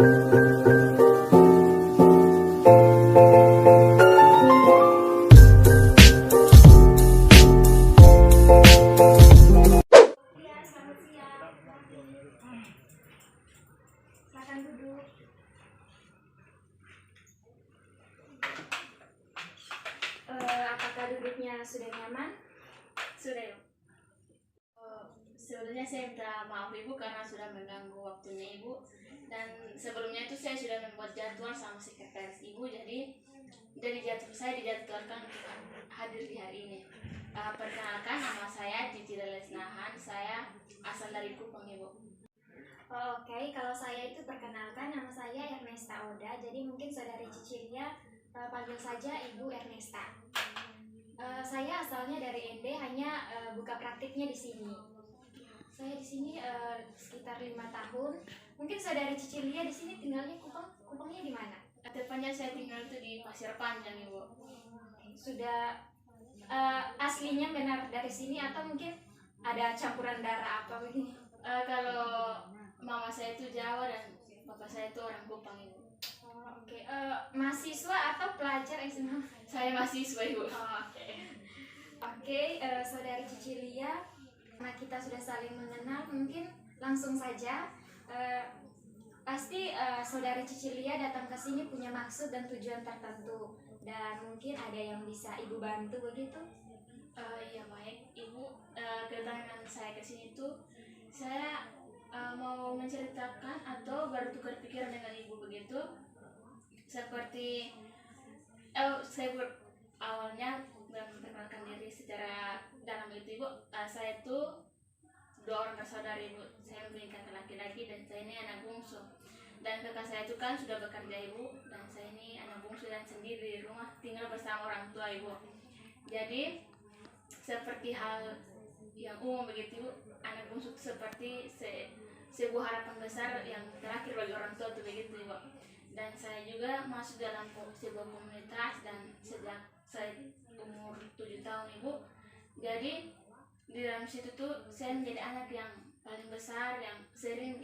Selamat siang. Silakan duduk. Apakah duduknya sudah nyaman? Sudah ya. Sebenarnya saya minta maaf Ibu karena sudah mengganggu waktunya Ibu. Dan sebelumnya itu saya sudah membuat jadwal sama sekretaris Ibu, jadi dari jadwal saya dijadwalkan untuk hadir di hari ini. Perkenalkan, nama saya Cici Lesnahan, saya asal dari Kupang Ibu. Oke, kalau saya itu perkenalkan, nama saya Ernesta Oda. Jadi mungkin saudari Cicilia panggil saja Ibu Ernesta. Saya asalnya dari ND, hanya buka praktiknya di sini. Saya di sini sekitar 5 tahun. Mungkin saudari Cicilia di sini tinggalnya Kupangnya di mana? Tepatnya saya tinggal itu di Pasir Panjang Ibu. Sudah aslinya benar dari sini atau mungkin ada campuran darah apa begini? Kalau mama saya itu Jawa dan bapak saya itu orang Kupang Ibu. Oke. Mahasiswa atau pelajar SMA? Saya mahasiswa Ibu. Oke, saudari Cicilia, karena kita sudah saling mengenal, mungkin langsung saja. Pasti saudari Cicilia datang ke sini punya maksud dan tujuan tertentu, dan mungkin ada yang bisa Ibu bantu begitu? Ya baik Ibu, kedatangan saya ke sini tuh saya mau menceritakan atau bertukar pikiran dengan Ibu begitu. Seperti saya awalnya memperkenalkan diri secara dalam itu Ibu. Saya itu 2 orang bersaudara Ibu. Saya mempunyai kakak laki-laki dan saya ini anak bungsu. Dan kakak saya itu kan sudah bekerja Ibu, dan saya ini anak bungsu dan sendiri di rumah tinggal bersama orang tua Ibu. Jadi seperti hal yang umum begitu Ibu, anak bungsu seperti sebuah harapan besar yang terakhir bagi orang tua itu begitu Ibu. Dan saya juga masuk dalam sebuah komunitas dan sejak saya umur 7 tahun Ibu. Jadi di dalam situ tuh saya menjadi anak yang paling besar, yang sering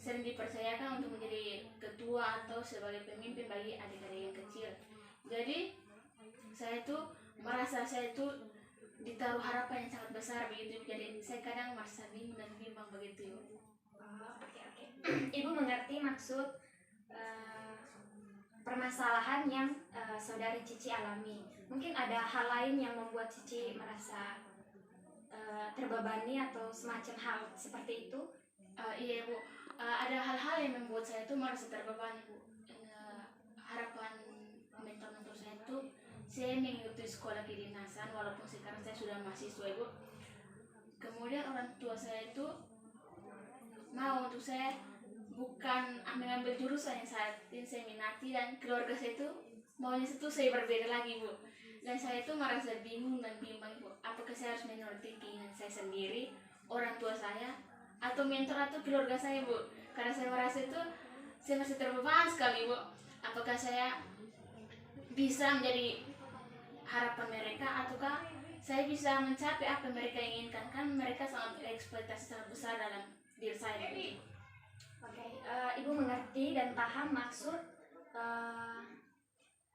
dipercayakan untuk menjadi ketua atau sebagai pemimpin bagi adik-adik yang kecil. Jadi saya tuh merasa saya tuh ditaruh harapan yang sangat besar begitu. Jadi saya kadang merasa bingung dan bimbang begitu Ibu. Oke. Ibu mengerti maksud permasalahan yang saudari Cici alami. Mungkin ada hal lain yang membuat Cici merasa terbebani atau semacam hal seperti itu? Iya Bu, ada hal-hal yang membuat saya tuh merasa terbebani Bu. Harapan mentor-mentor saya tuh saya mengikuti sekolah kedinasan walaupun sekarang saya sudah mahasiswa Ibu. Kemudian orang tua saya itu mau untuk saya bukan mengambil jurusan yang saat ini saya minati, dan keluarga saya itu maunya itu saya berbeda lagi Bu. Dan saya itu merasa bingung dan bimbang Bu. Apakah saya harus menuruti keinginan saya sendiri, orang tua saya, atau mentor atau keluarga saya Bu? Karena saya merasa itu saya masih terbebani sekali Bu. Apakah saya bisa menjadi harapan mereka, ataukah saya bisa mencapai apa yang mereka inginkan? Kan mereka sangat berekspektasi sangat besar dalam diri saya ini. Oke, Ibu mengerti dan paham maksud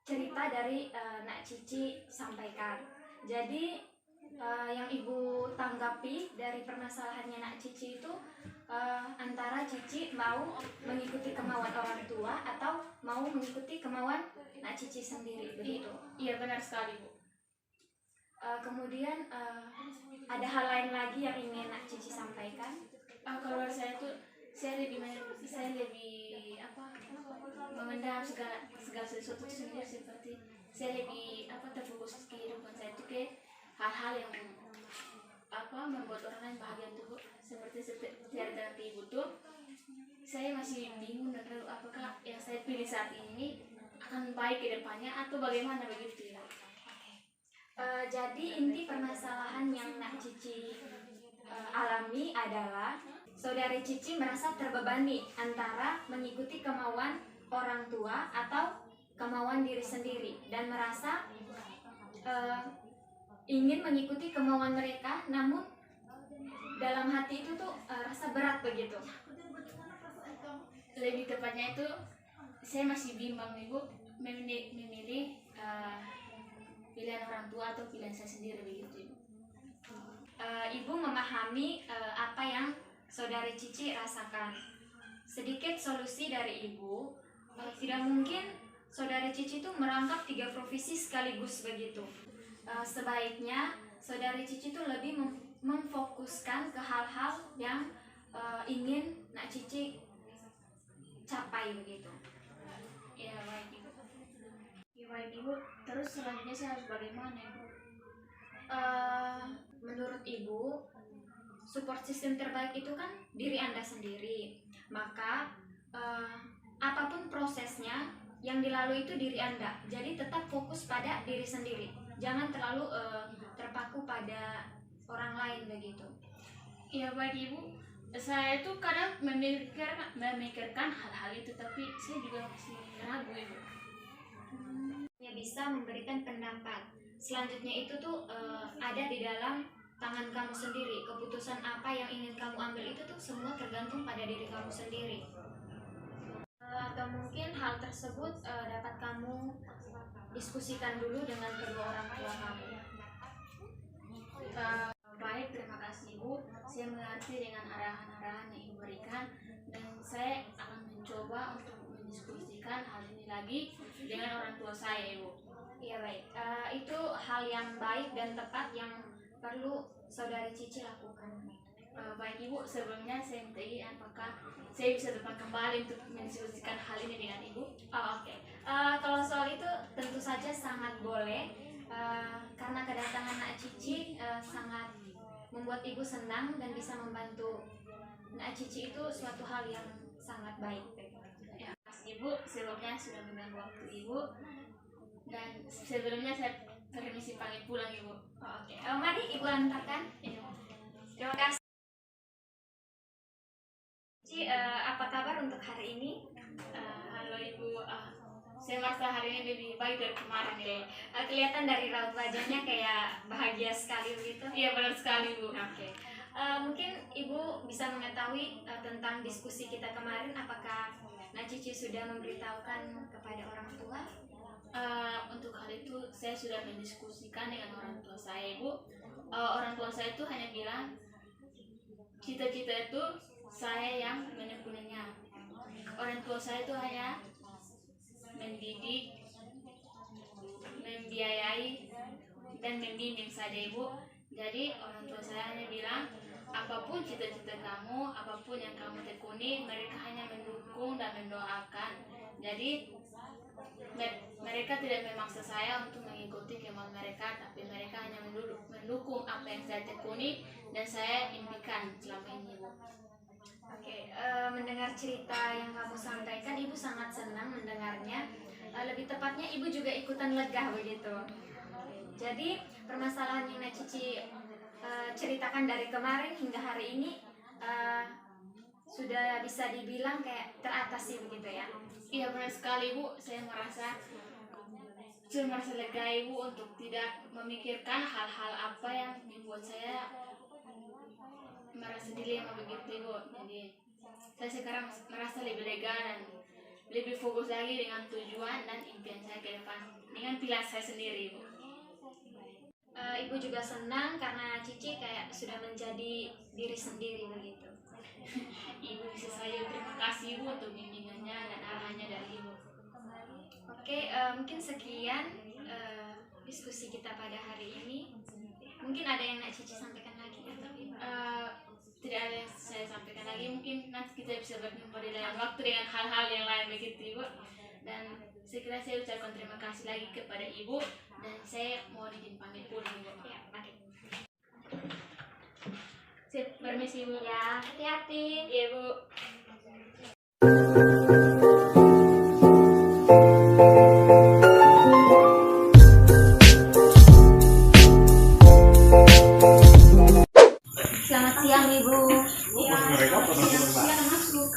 cerita dari Nak Cici sampaikan. Jadi yang Ibu tanggapi dari permasalahannya Nak Cici itu antara Cici mau mengikuti kemauan orang tua atau mau mengikuti kemauan Nak Cici sendiri, begitu? Iya benar sekali Bu. Kemudian ada hal lain lagi yang ingin Nak Cici sampaikan? Kalau saya tuh saya lebih memendam segala sesuatu itu sendiri, seperti saya lebih terfokus kehidupan saya itu ke hal-hal yang membuat orang lain bahagia tuh Bu. Seperti cerita Ibu tuh saya masih bingung dan ragu apakah yang saya pilih saat ini akan baik ke depannya atau bagaimana begitu ya. Jadi inti permasalahan yang Nak Cici alami adalah saudari Cici merasa terbebani antara mengikuti kemauan orang tua atau kemauan diri sendiri, dan merasa ingin mengikuti kemauan mereka, namun dalam hati itu tuh rasa berat begitu. tepatnya itu saya masih bimbang ibu memilih pilihan orang tua atau pilihan saya sendiri begitu ibu. Ibu memahami apa yang saudari Cici rasakan. Sedikit solusi dari ibu, tidak mungkin saudari Cici itu merangkap 3 profesi sekaligus begitu. Sebaiknya saudari Cici itu lebih memfokuskan ke hal-hal yang ingin Nak Cici capai begitu. Ya baik ibu. Ya baik ibu. Terus selanjutnya saya harus bagaimana ibu? Menurut ibu, support system terbaik itu kan diri Anda sendiri. Maka apapun prosesnya yang dilalui itu diri Anda. Jadi tetap fokus pada diri sendiri. Jangan terlalu terpaku pada orang lain begitu. Ya baik ibu. Saya itu kadang memikirkan hal-hal itu, tapi saya juga masih ragu ibu. Hanya bisa memberikan pendapat. Selanjutnya itu tuh ada di dalam tangan kamu sendiri. Keputusan apa yang ingin kamu ambil itu tuh semua tergantung pada diri kamu sendiri. Atau mungkin hal tersebut dapat kamu diskusikan dulu dengan kedua orang tua kamu. Baik, terima kasih ibu. Saya mengerti dengan arahan-arahan yang ibu berikan, dan saya akan mencoba untuk mendiskusikan hal ini lagi dengan orang tua saya ibu. Iya baik, itu hal yang baik dan tepat yang perlu saudari Cici lakukan. Baik ibu, sebelumnya saya minta izin apakah saya bisa datang kembali untuk mendiskusikan hal ini dengan ibu? Oke. Kalau soal itu tentu saja sangat boleh, karena kedatangan Nak Cici sangat membuat ibu senang dan bisa membantu Nak Cici itu suatu hal yang sangat baik. Ya, ibu, sebelumnya sudah mengganggu waktu ibu, dan sebelumnya saya permisi pamit pulang ibu. Oke. Mari ibu antarkan. Iya. Terima kasih. Cici, apa kabar untuk hari ini? Halo ibu, saya merasa hari ini lebih baik dari kemarin ya. Kelihatan dari raut wajahnya kayak bahagia sekali begitu. Iya benar sekali bu. Oke. Mungkin ibu bisa mengetahui tentang diskusi kita kemarin. Apakah Nak Cici sudah memberitahukan kepada orang tua? Untuk hal itu saya sudah mendiskusikan dengan orang tua saya ibu. Orang tua saya itu hanya bilang cita-cita itu saya yang menekuninya. Orang tua saya itu hanya mendidik, membiayai, dan membimbing saja ibu. Jadi orang tua saya hanya bilang apapun cita-cita kamu, apapun yang kamu tekuni, mereka hanya mendukung dan mendoakan. Jadi mereka tidak memaksa saya untuk mengikuti kemauan mereka, tapi mereka hanya mendukung apa yang saya tekuni dan saya impikan selama ini ibu. Oke, mendengar cerita yang kamu sampaikan, ibu sangat senang mendengarnya. Lebih tepatnya, ibu juga ikutan lega begitu. Jadi permasalahan yang Nak Cici ceritakan dari kemarin hingga hari ini sudah bisa dibilang kayak teratasi begitu ya? Iya benar sekali ibu. Saya merasa lega ibu untuk tidak memikirkan hal-hal apa yang membuat saya merasa dilema begitu ibu. Jadi saya sekarang merasa lebih lega dan lebih fokus lagi dengan tujuan dan impian saya ke depan dengan pilihan saya sendiri ibu. Ibu juga senang karena Cici kayak sudah menjadi diri sendiri begitu. Ibu bisa saya terima kasih ibu untuk bimbingannya dan arahannya dari ibu. Oke, mungkin sekian diskusi kita pada hari ini. Mungkin ada yang Nak Cici sampaikan lagi atau tidak ada yang saya sampaikan lagi. Mungkin nanti kita bisa berjumpa di lain waktu dengan hal-hal yang lain begitu ibu. Dan sekiranya saya ucapkan terima kasih lagi kepada ibu, dan saya mohon izin pamit pulang ibu. Ya, mari. Sip, permisi ibu. Ya, hati-hati. Iya bu. Selamat siang Ibu. Silakan masuk.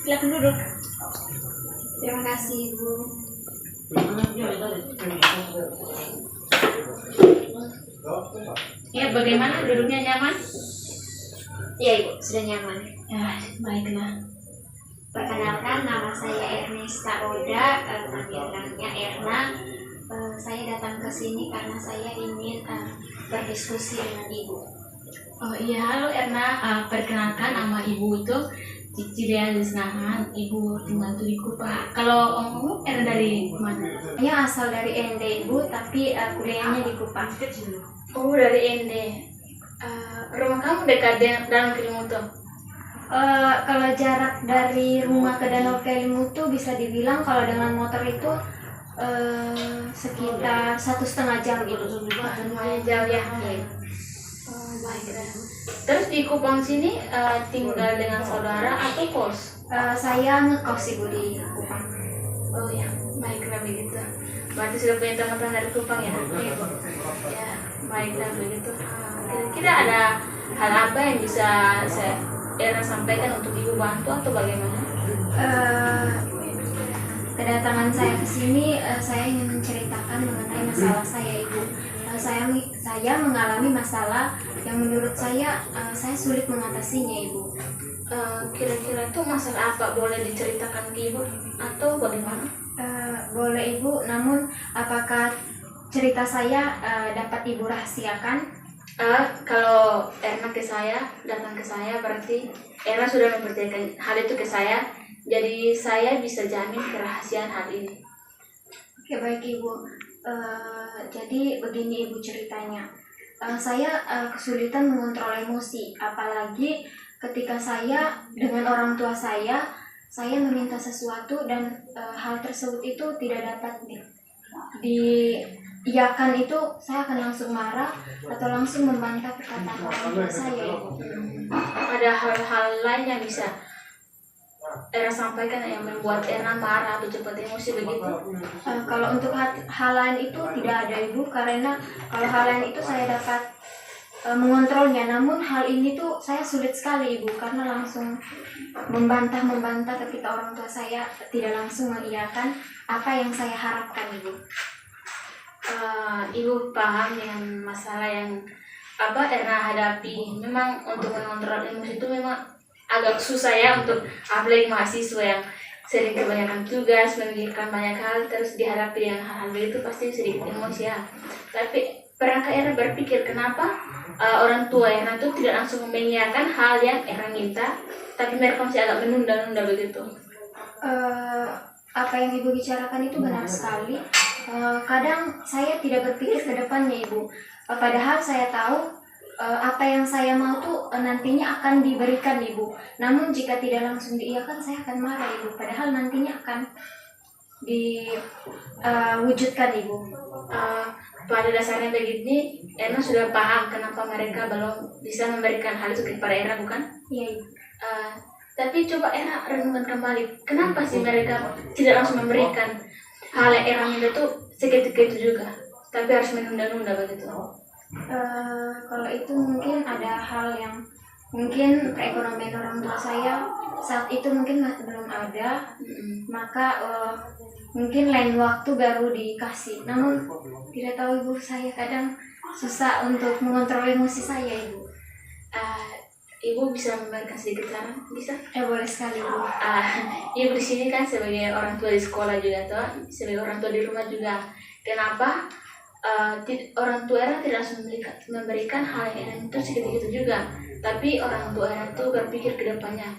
Silakan duduk. Terima kasih Ibu. Ya, bagaimana duduknya nyaman? Iya Ibu, sudah nyaman. Ya, baiklah. Perkenalkan, nama saya Ernesta Oda, panggilannya Erna. Saya datang ke sini karena saya ingin berdiskusi dengan Ibu. Oh iya, halo Erna. Perkenalkan, nama Ibu itu Cicilia Lisnahan. Ibu tinggal di Kupang. Kalau kamu Erna dari mana? Saya asal dari ND Ibu, tapi kuliahnya di Kupang. Oh, dari ND. Rumah kamu dekat dengan Kelimutu? Kalau jarak dari rumah ke Danau Kelimutu bisa dibilang kalau dengan motor itu sekitar 1,5 jam Ibu. Lumayan jauh ya. Oh, baiklah. Terus di Kupang sini tinggal dengan saudara atau kos? Saya ngekos Ibu di Kupang. Oh ya, baiklah begitu. Berarti sudah punya teman-teman dari Kupang ya? Iya, Bu. Ya, baiklah begitu. Kira-kira ada hal apa yang bisa Erna sampaikan untuk Ibu bantu atau bagaimana? Kedatangan saya ke sini, saya ingin menceritakan mengenai masalah saya Ibu. Saya mengalami masalah yang menurut saya sulit mengatasinya Ibu. Kira-kira itu masalah apa? Boleh diceritakan ke Ibu atau bagaimana? Boleh Ibu, namun apakah cerita saya dapat Ibu rahasiakan? Kalau Erna datang ke saya berarti Erna sudah mempercayakan hal itu ke saya, jadi saya bisa jamin kerahasiaan hal ini. Oke, baik Ibu. Jadi begini Ibu ceritanya. Saya kesulitan mengontrol emosi, apalagi ketika saya dengan orang tua saya meminta sesuatu dan hal tersebut itu tidak dapat diiyakan, itu saya akan langsung marah atau langsung membantah perkataan orang tua saya Ibu. Ada hal-hal lain yang bisa Erna sampaikan yang membuat Erna marah atau cepat emosi begitu? Kalau untuk hal lain itu tidak ada Ibu, karena kalau hal lain itu saya dapat mengontrolnya, namun hal ini tuh saya sulit sekali Ibu, karena langsung membantah ketika orang tua saya tidak langsung mengiyakan apa yang saya harapkan Ibu. Ibu paham dengan masalah yang Erna hadapi. Memang untuk mengontrol emosi itu memang agak susah ya, untuk apalagi mahasiswa yang sering kebanyakan tugas, memikirkan banyak hal, terus dihadapi dengan hal-hal begitu pasti sedikit emosi ya. Tapi pernahkah Erna berpikir kenapa orang tua Erna itu tidak langsung mengiyakan hal yang Erna minta, tapi mereka masih agak menunda-nunda begitu? Apa yang Ibu bicarakan itu benar sekali. Kadang saya tidak berpikir ke depannya Ibu, padahal saya tahu apa yang saya mau tuh nantinya akan diberikan Ibu. Namun jika tidak langsung diiyakan, saya akan marah Ibu, padahal nantinya akan diwujudkan Ibu. Pada dasarnya begini, Erna sudah paham kenapa mereka belum bisa memberikan hal itu kepada Erna, bukan? Iya Ibu. Tapi coba Erna renungkan kembali, kenapa sih mereka tidak langsung memberikan hal yang Erna minta tuh seketika itu juga, tapi harus menunda-nunda begitu? Kalau itu mungkin ada hal yang mungkin perekonomian orang tua saya saat itu mungkin belum ada, maka mungkin lain waktu baru dikasih. Namun tidak tahu Ibu, saya kadang susah untuk mengontrol emosi saya Ibu. Ibu bisa memberikan sedikit saran, bisa? Boleh sekali Ibu. Ibu di sini kan sebagai orang tua di sekolah juga toh, sebagai orang tua di rumah juga. Kenapa orang tua Erna tidak langsung memberikan hal yang Erna itu segitu juga, tapi orang tua Erna itu berpikir ke depannya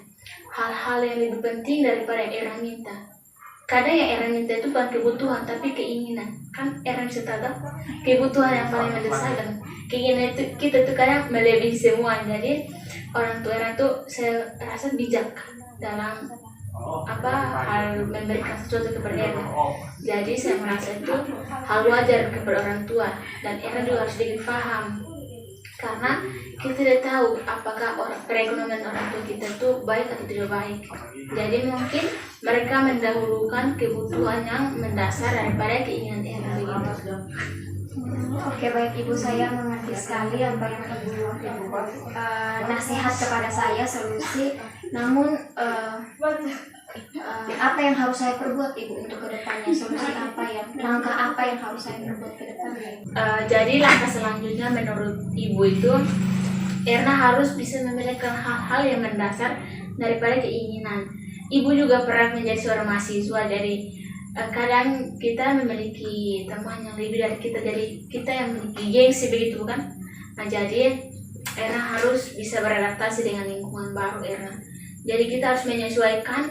hal-hal yang lebih penting daripada yang Erna minta. Kadang yang Erna minta itu bukan kebutuhan tapi keinginan. Kan Erna bisa tahu kebutuhan yang paling mendesak dan keinginan itu kita tuh kadang melebihi semua. Jadi orang tua Erna tuh saya rasa bijak dalam hal memberikan sesuatu kepada Erna. Jadi saya merasa itu hal wajar kepada orang tua, dan Erna juga harus sedikit paham, karena kita tidak tahu apakah perekonomian orang tua kita itu baik atau tidak baik. Jadi mungkin mereka mendahulukan kebutuhan yang mendasar daripada keinginan Erna begitu. Oke, baik Ibu, saya mengerti sekali apa yang Ibu nasihat kepada saya, solusi. Namun apa yang harus saya perbuat Ibu untuk kedepannya? Solusi apa ya? Langkah apa yang harus saya perbuat ke depannya? Jadi langkah selanjutnya menurut Ibu itu Erna harus bisa memilihkan hal-hal yang mendasar daripada keinginan. Ibu juga pernah menjadi seorang mahasiswa, jadi kadang kita memiliki teman yang lebih dari kita, jadi kita yang memiliki gengsi begitu kan. Nah jadi Erna harus bisa beradaptasi dengan lingkungan baru Erna. Jadi kita harus menyesuaikan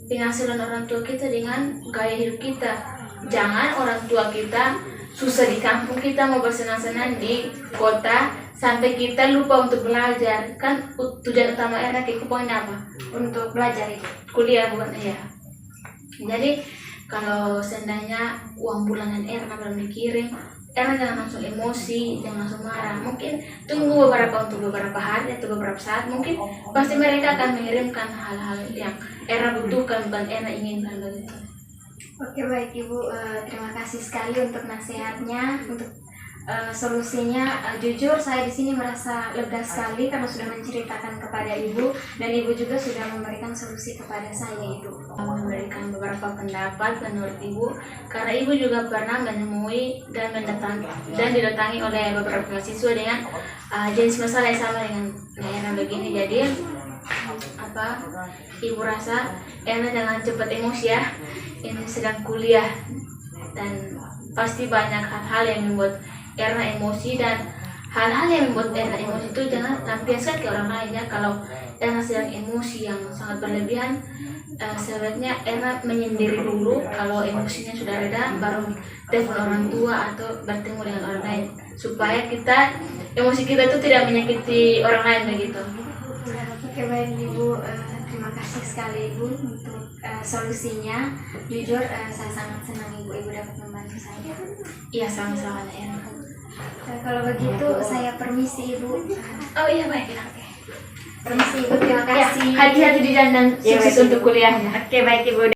penghasilan orang tua kita dengan gaya hidup kita. Jangan orang tua kita susah di kampung, kita mau bersenang-senang di kota sampai kita lupa untuk belajar. Kan tujuan utama Erna ke pokoknya apa? Untuk belajar itu, kuliah bukan ya. Jadi kalau seandainya uang bulanan Erna belum dikirim, Erna jangan langsung emosi, jangan langsung marah. Mungkin tunggu beberapa hari atau beberapa saat, mungkin pasti mereka akan mengirimkan hal-hal yang Erna butuhkan, bukan Erna inginkan begitu. Oke baik Ibu, terima kasih sekali untuk nasihatnya, untuk solusinya. Jujur saya di sini merasa lega sekali karena sudah menceritakan kepada Ibu, dan Ibu juga sudah memberikan solusi kepada saya Ibu. Memberikan beberapa pendapat menurut Ibu, karena Ibu juga pernah menemui dan didatangi oleh beberapa mahasiswa dengan jenis masalah yang sama dengan Erna begini. Jadi Ibu rasa Erna jangan cepat emosi ya, ini sedang kuliah dan pasti banyak hal-hal yang membuat Erna emosi, dan hal-hal yang membuat Erna emosi itu jangan lampiaskan ke orang lain ya. Kalau Erna sedang emosi yang sangat berlebihan, sebaiknya Erna menyendiri dulu. Kalau emosinya sudah reda, baru telepon orang tua atau bertemu dengan orang lain, supaya emosi kita itu tidak menyakiti orang lain begitu. Oke baik Ibu, terima kasih sekali Ibu untuk solusinya. Jujur saya sangat senang Ibu dapat membantu saya. Iya, sama-sama Erna. Kalau begitu saya permisi Ibu. Oh iya baik. Permisi Ibu, terima kasih. Hati-hati di jalan dan sukses untuk kuliahnya. Oke baik Ibu.